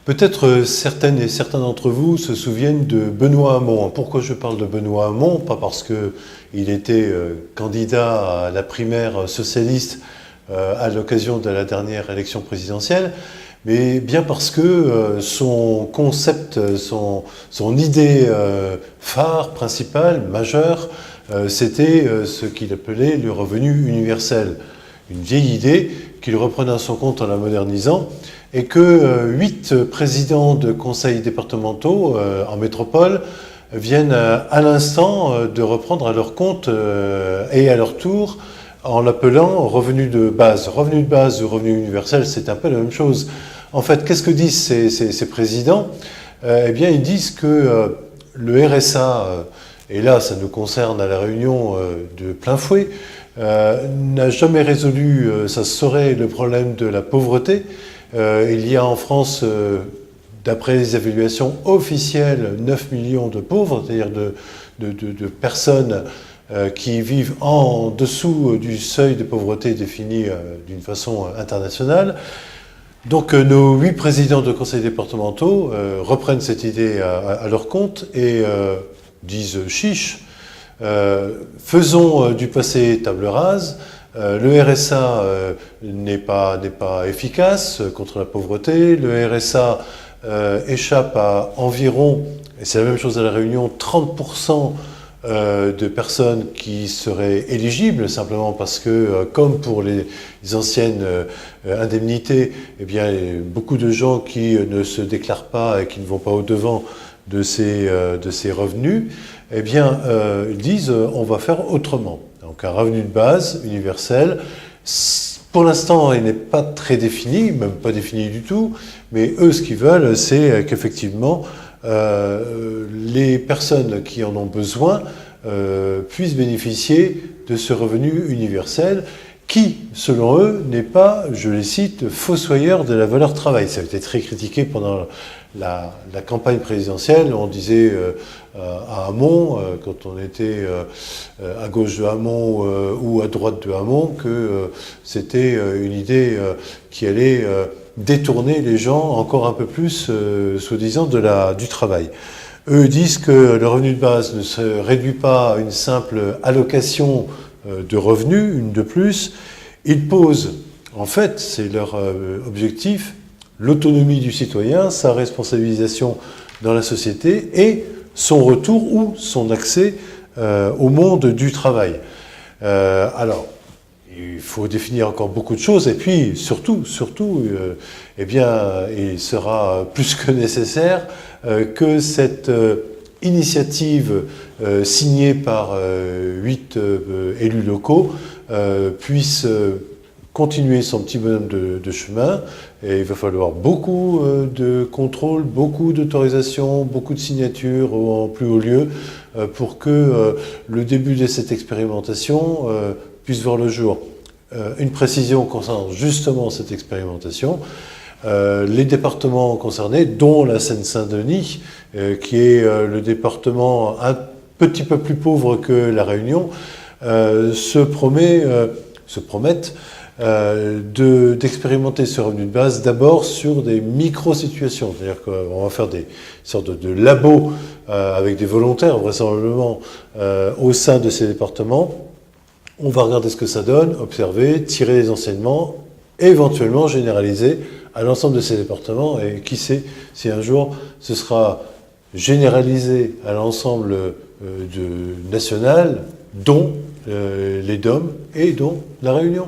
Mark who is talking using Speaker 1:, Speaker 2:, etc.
Speaker 1: Peut-être certaines et certains d'entre vous se souviennent de Benoît Hamon. Pourquoi je parle de Benoît Hamon? Pas parce qu'il était candidat à la primaire socialiste à l'occasion de la dernière élection présidentielle, mais bien parce que son concept, son idée phare, principale, majeure, c'était ce qu'il appelait le revenu universel. Une vieille idée qu'il reprenait à son compte en la modernisant, et que 8 présidents de conseils départementaux en métropole viennent à l'instant de reprendre à leur compte et à leur tour en l'appelant revenu de base. Revenu de base ou revenu universel, c'est un peu la même chose. En fait, qu'est-ce que disent ces présidents? Eh bien, ils disent que le RSA, et là ça nous concerne à La Réunion de plein fouet, n'a jamais résolu, ça serait le problème de la pauvreté. Il y a en France, d'après les évaluations officielles, 9 millions de pauvres, c'est-à-dire de personnes qui vivent en dessous du seuil de pauvreté défini d'une façon internationale. Donc nos 8 présidents de conseils départementaux reprennent cette idée à leur compte et disent chiche, faisons du passé table rase. Le RSA n'est pas efficace contre la pauvreté. Le RSA échappe à environ, et c'est la même chose à La Réunion, 30% de personnes qui seraient éligibles, simplement parce que, comme pour les anciennes indemnités, eh bien, beaucoup de gens qui ne se déclarent pas et qui ne vont pas au-devant de ces revenus, eh bien, ils disent on va faire autrement. Donc un revenu de base universel, pour l'instant il n'est pas très défini, même pas défini du tout, mais eux ce qu'ils veulent c'est qu'effectivement les personnes qui en ont besoin puissent bénéficier de ce revenu universel qui, selon eux, n'est pas, je les cite, fossoyeur de la valeur travail. Ça a été très critiqué pendant la campagne présidentielle. On disait à Hamon, quand on était à gauche de Hamon ou à droite de Hamon, que c'était une idée qui allait détourner les gens encore un peu plus, soi-disant, du travail. Eux disent que le revenu de base ne se réduit pas à une simple allocation de revenus, une de plus. Ils posent, en fait, c'est leur objectif, l'autonomie du citoyen, sa responsabilisation dans la société et son retour ou son accès au monde du travail. Alors, il faut définir encore beaucoup de choses et puis surtout, eh bien, il sera plus que nécessaire que cette initiative signée par 8 élus locaux puisse continuer son petit bonhomme de chemin. Et il va falloir beaucoup de contrôle, beaucoup d'autorisation, beaucoup de signatures en plus haut lieu pour que le début de cette expérimentation puisse voir le jour. Une précision concernant justement cette expérimentation. Les départements concernés, dont la Seine-Saint-Denis, qui est le département un petit peu plus pauvre que La Réunion, se promettent d'expérimenter ce revenu de base d'abord sur des micro-situations. C'est-à-dire qu'on va faire des sortes de labos avec des volontaires, vraisemblablement, au sein de ces départements. On va regarder ce que ça donne, observer, tirer les enseignements, et éventuellement généraliser à l'ensemble de ces départements. Et qui sait si un jour ce sera généralisé à l'ensemble national, dont les DOM et dont La Réunion.